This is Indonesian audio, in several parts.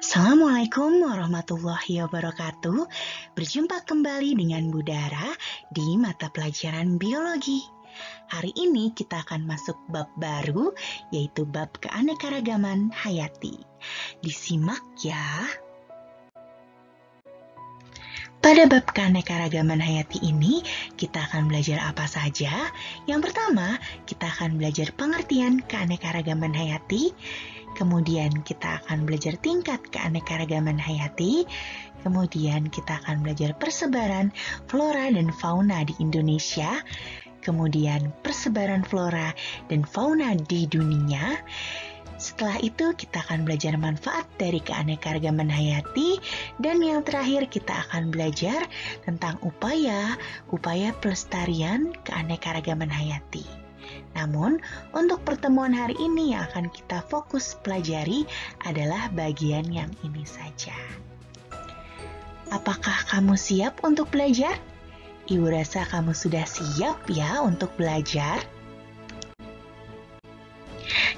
Assalamualaikum warahmatullahi wabarakatuh. Berjumpa kembali dengan Bu Dara di mata pelajaran biologi. Hari ini kita akan masuk bab baru, yaitu bab keanekaragaman hayati. Disimak ya. Pada bab keanekaragaman hayati ini, kita akan belajar apa saja? Yang pertama, kita akan belajar pengertian keanekaragaman hayati. Kemudian kita akan belajar tingkat keanekaragaman hayati. Kemudian kita akan belajar persebaran flora dan fauna di Indonesia. Kemudian persebaran flora dan fauna di dunia. Setelah itu kita akan belajar manfaat dari keanekaragaman hayati. Dan yang terakhir kita akan belajar tentang upaya pelestarian keanekaragaman hayati. Namun, untuk pertemuan hari ini yang akan kita fokus pelajari adalah bagian yang ini saja. Apakah kamu siap untuk belajar? Ibu rasa kamu sudah siap ya untuk belajar.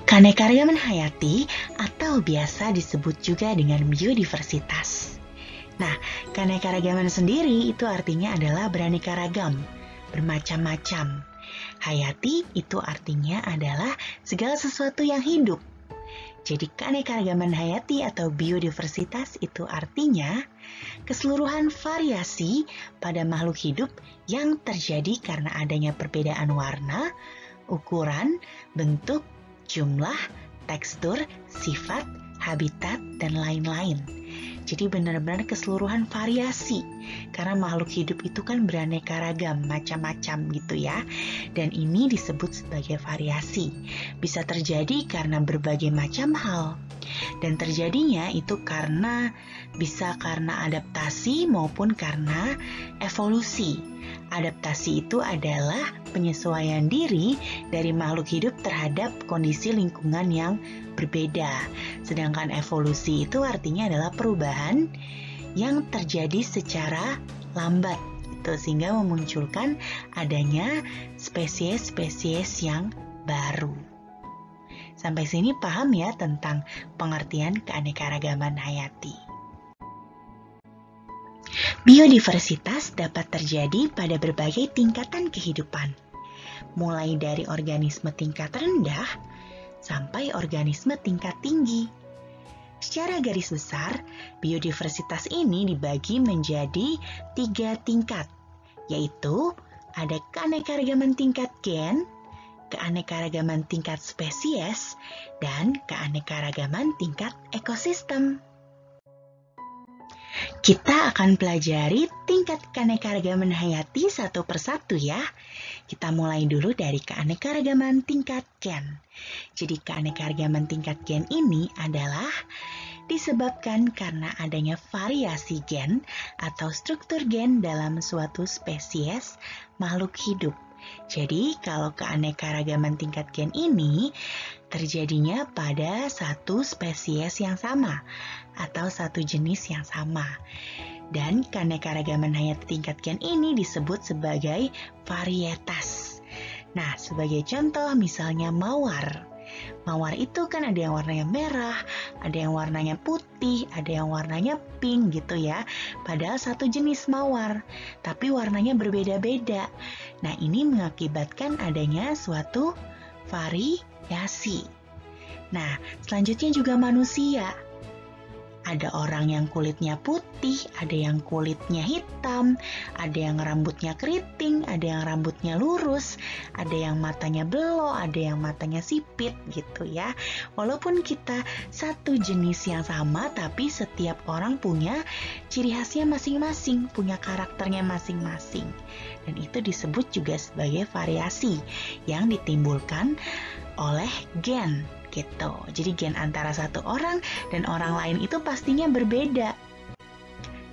Keanekaragaman hayati atau biasa disebut juga dengan biodiversitas. Nah, keanekaragaman sendiri itu artinya adalah beraneka ragam, bermacam-macam. Hayati itu artinya adalah segala sesuatu yang hidup. Jadi keanekaragaman hayati atau biodiversitas itu artinya keseluruhan variasi pada makhluk hidup yang terjadi karena adanya perbedaan warna, ukuran, bentuk, jumlah, tekstur, sifat, habitat, dan lain-lain. Jadi benar-benar keseluruhan variasi. Karena makhluk hidup itu kan beraneka ragam, macam-macam gitu ya. Dan ini disebut sebagai variasi. Bisa terjadi karena berbagai macam hal. Dan terjadinya itu bisa karena adaptasi maupun karena evolusi. Adaptasi itu adalah penyesuaian diri dari makhluk hidup terhadap kondisi lingkungan yang berbeda. Sedangkan evolusi itu artinya adalah perubahan yang terjadi secara lambat sehingga memunculkan adanya spesies-spesies yang baru. Sampai sini paham ya tentang pengertian keanekaragaman hayati. Biodiversitas dapat terjadi pada berbagai tingkatan kehidupan, mulai dari organisme tingkat rendah sampai organisme tingkat tinggi. Secara garis besar, biodiversitas ini dibagi menjadi 3 tingkat, yaitu ada keanekaragaman tingkat gen, keanekaragaman tingkat spesies, dan keanekaragaman tingkat ekosistem. Kita akan pelajari tingkat keanekaragaman hayati satu persatu ya. Kita mulai dulu dari keanekaragaman tingkat gen. Jadi keanekaragaman tingkat gen ini adalah disebabkan karena adanya variasi gen atau struktur gen dalam suatu spesies makhluk hidup. Jadi kalau keanekaragaman tingkat gen ini terjadinya pada satu spesies yang sama atau satu jenis yang sama. Dan keanekaragaman hayati tingkat gen ini disebut sebagai varietas. Nah, sebagai contoh misalnya mawar. Mawar itu kan ada yang warnanya merah, ada yang warnanya putih, ada yang warnanya pink gitu ya. Padahal satu jenis mawar, tapi warnanya berbeda-beda. Nah, ini mengakibatkan adanya suatu variasi. Nah, selanjutnya juga manusia. Ada orang yang kulitnya putih, ada yang kulitnya hitam, ada yang rambutnya keriting, ada yang rambutnya lurus, ada yang matanya belok, ada yang matanya sipit gitu ya. Walaupun kita satu jenis yang sama, tapi setiap orang punya ciri khasnya masing-masing, punya karakternya masing-masing. Dan itu disebut juga sebagai variasi yang ditimbulkan oleh gen. Gitu. Jadi gen antara satu orang dan orang lain itu pastinya berbeda.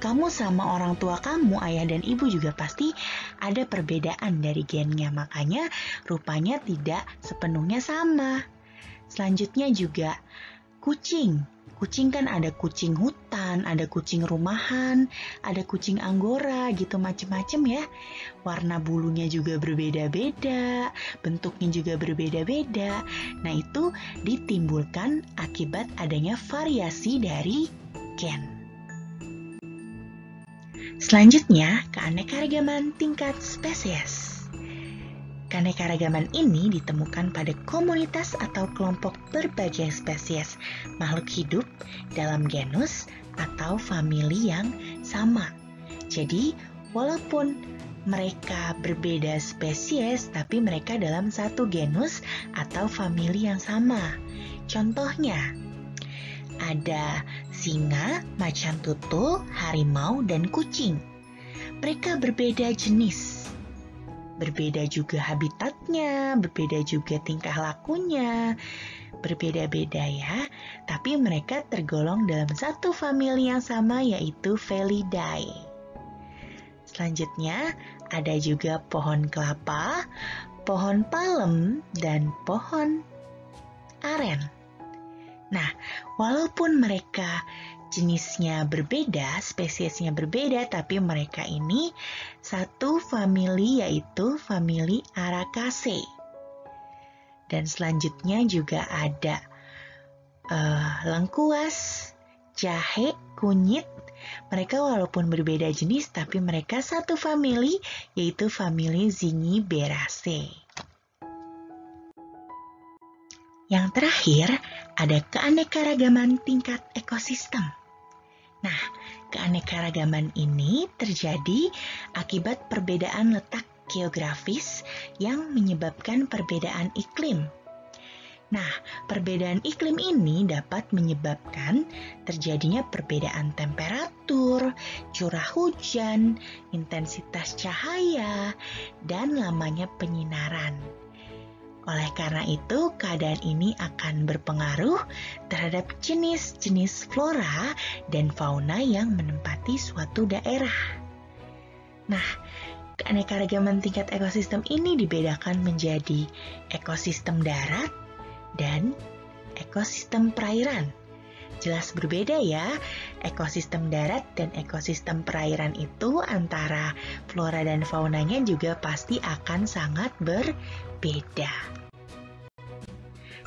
Kamu sama orang tua kamu, ayah dan ibu juga pasti ada perbedaan dari gennya. Makanya rupanya tidak sepenuhnya sama. Selanjutnya juga kucing. Kucing kan ada kucing hutan, ada kucing rumahan, ada kucing anggora gitu macem-macem ya. Warna bulunya juga berbeda-beda, bentuknya juga berbeda-beda. Nah itu ditimbulkan akibat adanya variasi dari gen. Selanjutnya, keanekaragaman tingkat spesies. Keanekaragaman ini ditemukan pada komunitas atau kelompok berbagai spesies makhluk hidup dalam genus atau famili yang sama. Jadi, walaupun mereka berbeda spesies, tapi mereka dalam satu genus atau famili yang sama. Contohnya, ada singa, macan tutul, harimau, dan kucing. Mereka berbeda jenis, berbeda juga habitatnya, berbeda juga tingkah lakunya, berbeda-beda ya. Tapi mereka tergolong dalam satu famili yang sama, yaitu Felidae. Selanjutnya, ada juga pohon kelapa, pohon palem, dan pohon aren. Nah, walaupun mereka jenisnya berbeda, spesiesnya berbeda, tapi mereka ini satu famili, yaitu famili Araceae. Dan selanjutnya juga ada lengkuas, jahe, kunyit. Mereka walaupun berbeda jenis, tapi mereka satu famili, yaitu famili Zingiberaceae. Yang terakhir, ada keanekaragaman tingkat ekosistem. Nah, keanekaragaman ini terjadi akibat perbedaan letak geografis yang menyebabkan perbedaan iklim. Nah, perbedaan iklim ini dapat menyebabkan terjadinya perbedaan temperatur, curah hujan, intensitas cahaya, dan lamanya penyinaran. Oleh karena itu, keadaan ini akan berpengaruh terhadap jenis-jenis flora dan fauna yang menempati suatu daerah. Nah, keanekaragaman tingkat ekosistem ini dibedakan menjadi ekosistem darat dan ekosistem perairan. Jelas berbeda ya, ekosistem darat dan ekosistem perairan itu antara flora dan faunanya juga pasti akan sangat berbeda.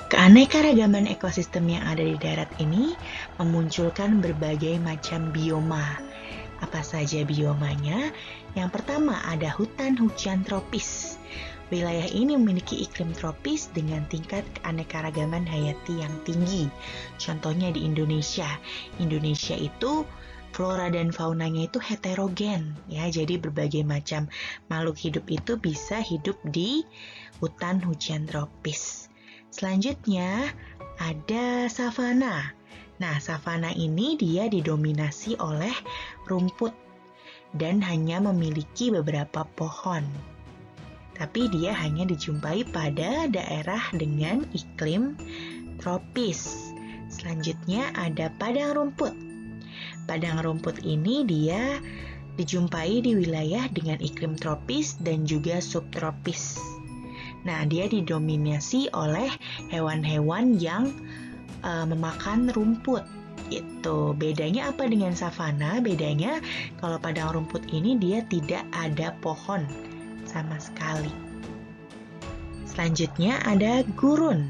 Keanekaragaman ekosistem yang ada di darat ini memunculkan berbagai macam bioma. Apa saja biomanya? Yang pertama ada hutan hujan tropis. Wilayah ini memiliki iklim tropis dengan tingkat keanekaragaman hayati yang tinggi. Contohnya di Indonesia. Indonesia itu flora dan faunanya itu heterogen ya. Jadi berbagai macam makhluk hidup itu bisa hidup di hutan hujan tropis. Selanjutnya ada savana. Nah, savana ini dia didominasi oleh rumput dan hanya memiliki beberapa pohon. Tapi dia hanya dijumpai pada daerah dengan iklim tropis. Selanjutnya ada padang rumput. Padang rumput ini dia dijumpai di wilayah dengan iklim tropis dan juga subtropis. Nah, dia didominasi oleh hewan-hewan yang memakan rumput. Itu bedanya apa dengan savana? Bedanya kalau padang rumput ini dia tidak ada pohon sama sekali. Selanjutnya ada gurun.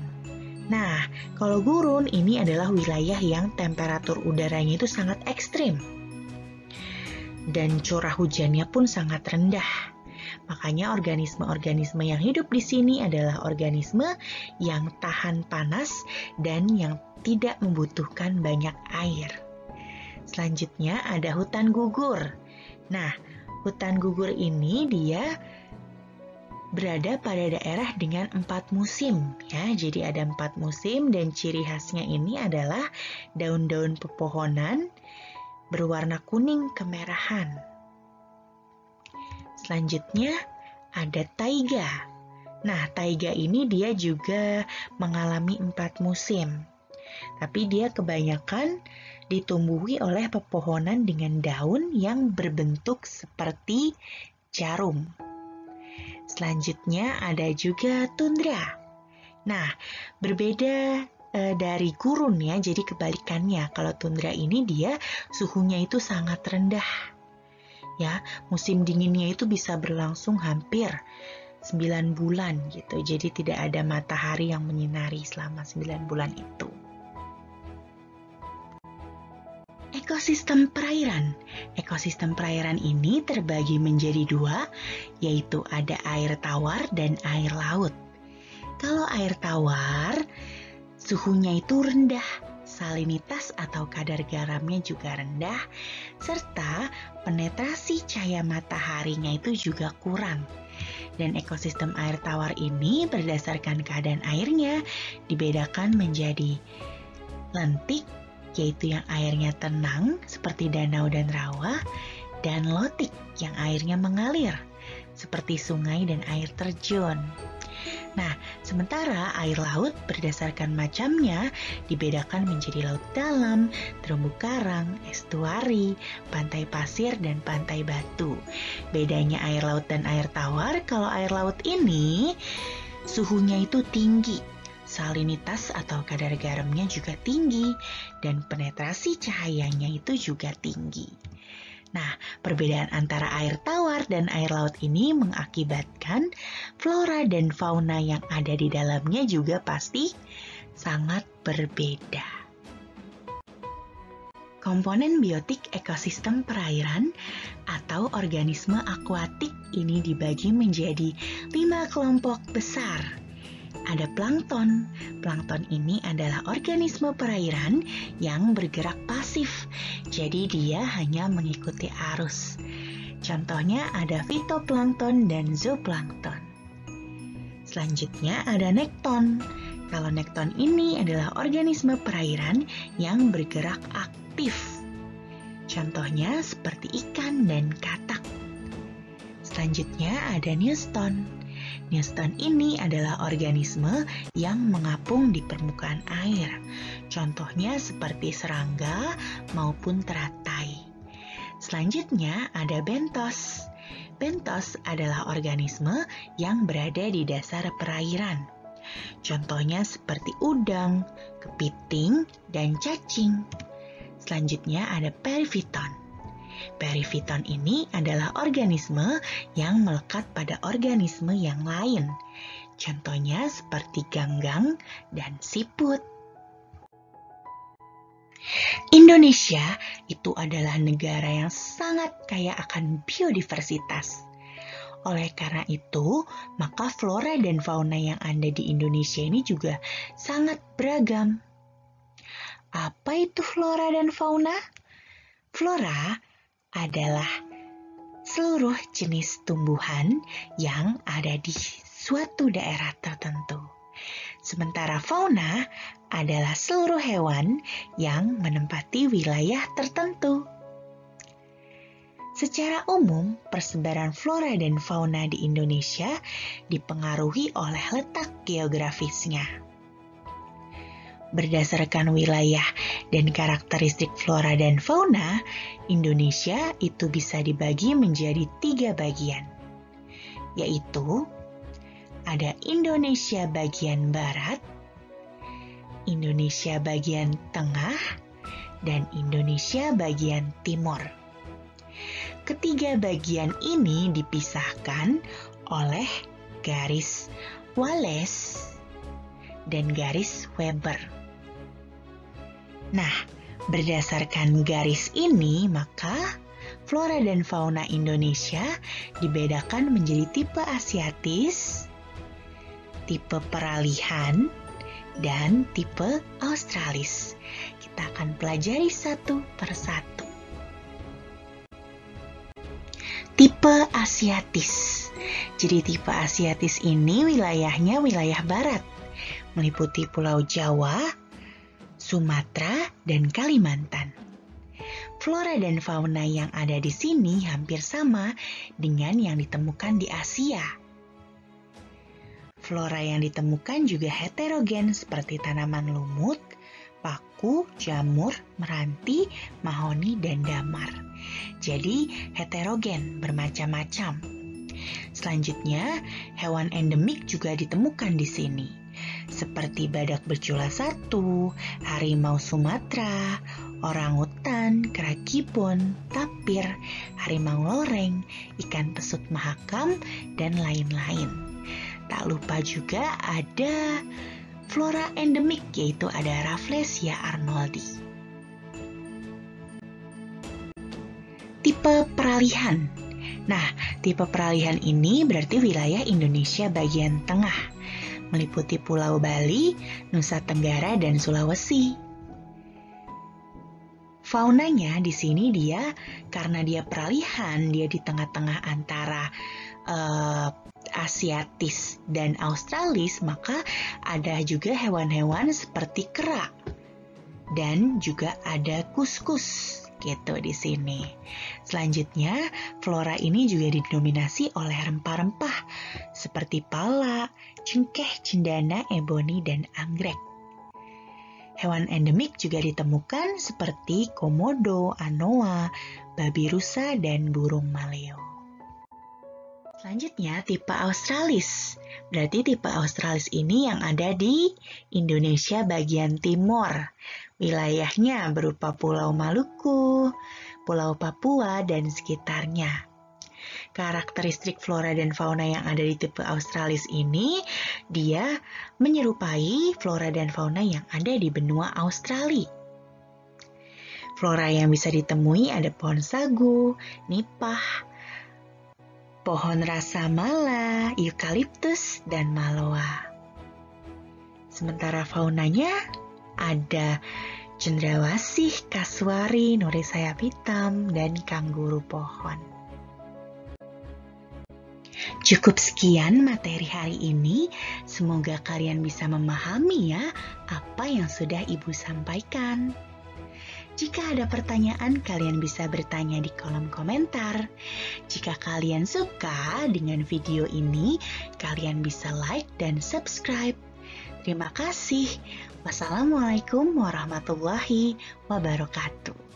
Nah, kalau gurun ini adalah wilayah yang temperatur udaranya itu sangat ekstrim dan curah hujannya pun sangat rendah. Makanya organisme-organisme yang hidup di sini adalah organisme yang tahan panas dan yang tidak membutuhkan banyak air. Selanjutnya ada hutan gugur. Nah, hutan gugur ini dia berada pada daerah dengan 4 musim ya. Jadi ada 4 musim dan ciri khasnya ini adalah daun-daun pepohonan berwarna kuning kemerahan. Selanjutnya ada taiga. Nah, taiga ini dia juga mengalami 4 musim. Tapi dia kebanyakan ditumbuhi oleh pepohonan dengan daun yang berbentuk seperti jarum. Selanjutnya ada juga tundra. Nah, berbeda dari gurun ya, jadi kebalikannya. Kalau tundra ini dia suhunya itu sangat rendah. Ya, musim dinginnya itu bisa berlangsung hampir 9 bulan gitu. Jadi tidak ada matahari yang menyinari selama 9 bulan itu. Ekosistem perairan. Ekosistem perairan ini terbagi menjadi dua, yaitu ada air tawar dan air laut. Kalau air tawar, suhunya itu rendah, salinitas atau kadar garamnya juga rendah, serta penetrasi cahaya mataharinya itu juga kurang. Dan ekosistem air tawar ini berdasarkan keadaan airnya dibedakan menjadi lentik, yaitu yang airnya tenang seperti danau dan rawa, dan lotik yang airnya mengalir seperti sungai dan air terjun. Nah, sementara air laut berdasarkan macamnya dibedakan menjadi laut dalam, terumbu karang, estuari, pantai pasir, dan pantai batu. Bedanya air laut dan air tawar, kalau air laut ini suhunya itu tinggi, salinitas atau kadar garamnya juga tinggi, dan penetrasi cahayanya itu juga tinggi. Nah, perbedaan antara air tawar dan air laut ini mengakibatkan flora dan fauna yang ada di dalamnya juga pasti sangat berbeda. Komponen biotik ekosistem perairan atau organisme akuatik ini dibagi menjadi 5 kelompok besar. Ada plankton. Plankton ini adalah organisme perairan yang bergerak pasif. Jadi dia hanya mengikuti arus. Contohnya ada fitoplankton dan zooplankton. Selanjutnya ada nekton. Kalau nekton ini adalah organisme perairan yang bergerak aktif. Contohnya seperti ikan dan katak. Selanjutnya ada neuston. Neuston ini adalah organisme yang mengapung di permukaan air. Contohnya seperti serangga maupun teratai. Selanjutnya ada bentos. Bentos adalah organisme yang berada di dasar perairan. Contohnya seperti udang, kepiting, dan cacing. Selanjutnya ada perifiton. Perifiton ini adalah organisme yang melekat pada organisme yang lain. Contohnya seperti ganggang dan siput. Indonesia itu adalah negara yang sangat kaya akan biodiversitas. Oleh karena itu, maka flora dan fauna yang ada di Indonesia ini juga sangat beragam. Apa itu flora dan fauna? Flora adalah seluruh jenis tumbuhan yang ada di suatu daerah tertentu. Sementara fauna adalah seluruh hewan yang menempati wilayah tertentu. Secara umum, persebaran flora dan fauna di Indonesia dipengaruhi oleh letak geografisnya. Berdasarkan wilayah dan karakteristik flora dan fauna, Indonesia itu bisa dibagi menjadi 3 bagian, yaitu ada Indonesia bagian barat, Indonesia bagian tengah, dan Indonesia bagian timur. Ketiga bagian ini dipisahkan oleh garis Wallace dan garis Weber. Nah, berdasarkan garis ini, maka flora dan fauna Indonesia dibedakan menjadi tipe asiatis, tipe peralihan, dan tipe australis. Kita akan pelajari satu persatu. Tipe asiatis. Jadi tipe asiatis ini wilayahnya wilayah barat, meliputi Pulau Jawa, Sumatera, dan Kalimantan. Flora dan fauna yang ada di sini hampir sama dengan yang ditemukan di Asia. Flora yang ditemukan juga heterogen seperti tanaman lumut, paku, jamur, meranti, mahoni, dan damar. Jadi heterogen, bermacam-macam. Selanjutnya, hewan endemik juga ditemukan di sini, seperti badak bercula 1, harimau Sumatera, orangutan, kera kibon, tapir, harimau loreng, ikan pesut mahakam, dan lain-lain. Tak lupa juga ada flora endemik, yaitu ada Rafflesia arnoldi. Tipe peralihan. Nah, tipe peralihan ini berarti wilayah Indonesia bagian tengah, meliputi Pulau Bali, Nusa Tenggara, dan Sulawesi. Faunanya di sini karena dia peralihan, dia di tengah-tengah antara Asiatis dan Australis, maka ada juga hewan-hewan seperti kera dan juga ada kuskus gitu di sini. Selanjutnya, flora ini juga didominasi oleh rempah-rempah seperti pala, cengkeh, cendana, eboni, dan anggrek. Hewan endemik juga ditemukan seperti komodo, anoa, babi rusa, dan burung maleo. Selanjutnya, tipe Australis. Berarti tipe Australis ini yang ada di Indonesia bagian timur. Wilayahnya berupa Pulau Maluku, Pulau Papua, dan sekitarnya. Karakteristik flora dan fauna yang ada di tipe Australis ini, dia menyerupai flora dan fauna yang ada di benua Australia. Flora yang bisa ditemui ada pohon sagu, nipah, pohon rasa mala, eukaliptus, dan maloa. Sementara faunanya ada cendrawasih, kasuari, nuri sayap hitam, dan kangguru pohon. Cukup sekian materi hari ini. Semoga kalian bisa memahami ya apa yang sudah Ibu sampaikan. Jika ada pertanyaan, kalian bisa bertanya di kolom komentar. Jika kalian suka dengan video ini, kalian bisa like dan subscribe. Terima kasih. Wassalamualaikum warahmatullahi wabarakatuh.